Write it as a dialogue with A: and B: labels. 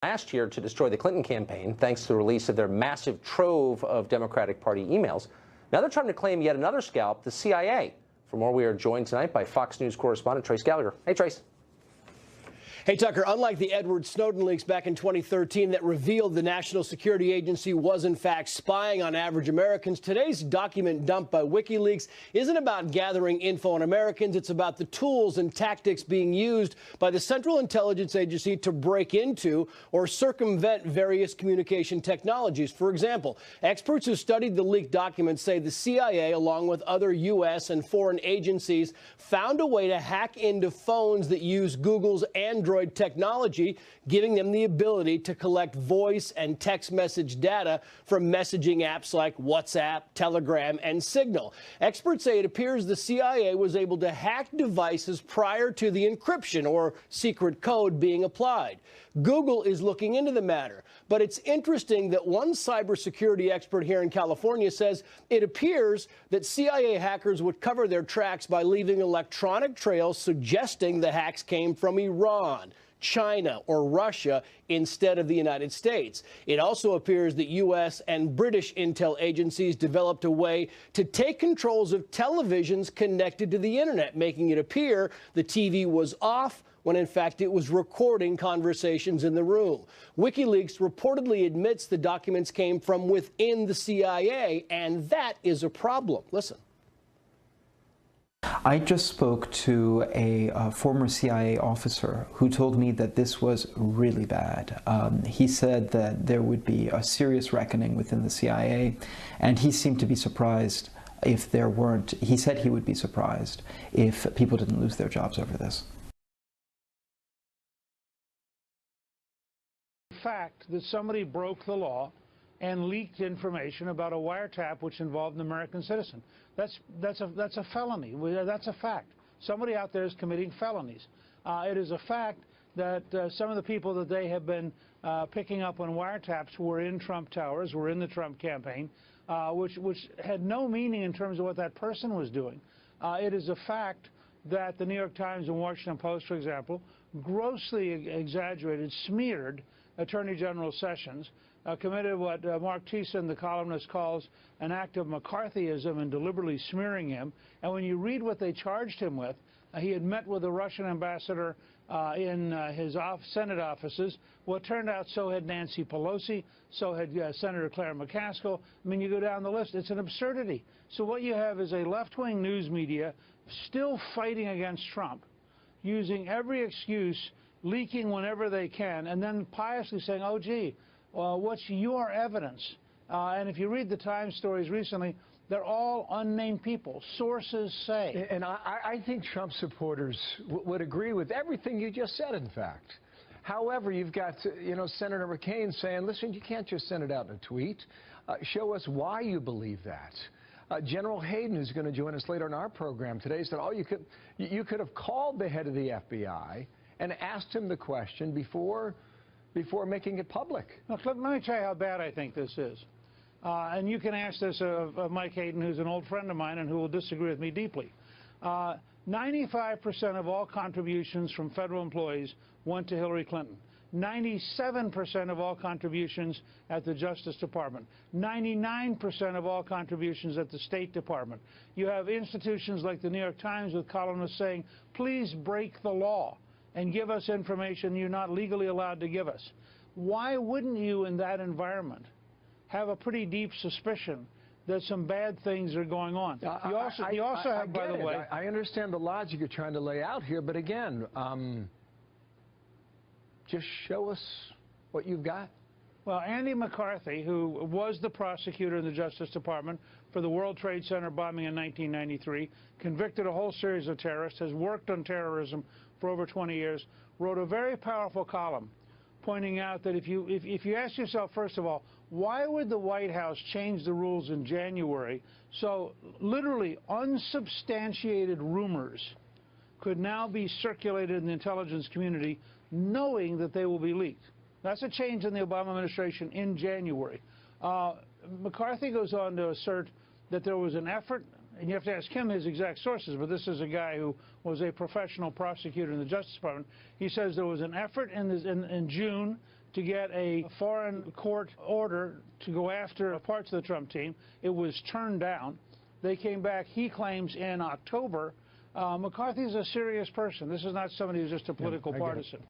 A: last year to destroy the Clinton campaign, thanks to the release of their massive trove of Democratic Party emails. Now they're trying to claim yet another scalp, the CIA. For more, we are joined tonight by Fox News correspondent Trace Gallagher. Hey, Trace.
B: Hey, Tucker, unlike the Edward Snowden leaks back in 2013 that revealed the National Security Agency was in fact spying on average Americans, today's document dumped by WikiLeaks isn't about gathering info on Americans. It's about the tools and tactics being used by the Central Intelligence Agency to break into or circumvent various communication technologies. For example, experts who studied the leaked documents say the CIA, along with other U.S. and foreign agencies, found a way to hack into phones that use Google's Android technology, giving them the ability to collect voice and text message data from messaging apps like WhatsApp, Telegram, and Signal. Experts say it appears the CIA was able to hack devices prior to the encryption or secret code being applied. Google is looking into the matter, but it's interesting that one cybersecurity expert here in California says it appears that CIA hackers would cover their tracks by leaving electronic trails suggesting the hacks came from Iran, China, or Russia instead of the United States. It also appears that U.S. and British intel agencies developed a way to take controls of televisions connected to the internet, making it appear the TV was off when in fact it was recording conversations in the room. WikiLeaks reportedly admits the documents came from within the CIA, and that is a problem. Listen.
C: I just spoke to a former CIA officer who told me that this was really bad. He said that there would be a serious reckoning within the CIA, and he seemed to be surprised if there weren't. He said he would be surprised if people didn't lose their jobs over this.
D: Fact that somebody broke the law and leaked information about a wiretap which involved an American citizen. That's a felony. That's a fact. Somebody out there is committing felonies. It is a fact that some of the people that they have been picking up on wiretaps were in Trump Towers, were in the Trump campaign, which had no meaning in terms of what that person was doing. It is a fact that the New York Times and Washington Post, for example, grossly exaggerated, smeared Attorney General Sessions, committed what Mark Thiessen, the columnist, calls an act of McCarthyism and deliberately smearing him. And when you read what they charged him with, he had met with the Russian ambassador in his Senate offices. Well, it turned out so had Nancy Pelosi, so had Senator Claire McCaskill. I mean, you go down the list. It's an absurdity. So what you have is a left-wing news media still fighting against Trump, using every excuse, leaking whenever they can, and then piously saying, oh, gee, what's your evidence? And if you read the Times stories recently, they're all unnamed people. Sources say.
E: And I think Trump supporters would agree with everything you just said, in fact. However, you've got, Senator McCain saying, listen, you can't just send it out in a tweet. Show us why you believe that. General Hayden, who's going to join us later in our program today, said, oh, you could have called the head of the FBI and asked him the question before making it public.
D: Look, let me tell you how bad I think this is. And you can ask this of Mike Hayden, who's an old friend of mine and who will disagree with me deeply. 95% of all contributions from federal employees went to Hillary Clinton. 97% of all contributions at the Justice Department. 99% of all contributions at the State Department. You have institutions like the New York Times with columnists saying, please break the law and give us information you're not legally allowed to give us. Why wouldn't you, in that environment, have a pretty deep suspicion that some bad things are going on? You also have, by the way...
E: I understand the logic you're trying to lay out here, but again, just show us what you've got.
D: Well, Andy McCarthy, who was the prosecutor in the Justice Department for the World Trade Center bombing in 1993, convicted a whole series of terrorists, has worked on terrorism for over 20 years, wrote a very powerful column pointing out that if you ask yourself, first of all, why would the White House change the rules in January so literally unsubstantiated rumors could now be circulated in the intelligence community knowing that they will be leaked? That's a change in the Obama administration in January. McCarthy goes on to assert that there was an effort, and you have to ask him his exact sources, but this is a guy who was a professional prosecutor in the Justice Department. He says there was an effort in June to get a foreign court order to go after parts of the Trump team. It was turned down. They came back, he claims, in October. McCarthy is a serious person. This is not somebody who's just a political partisan.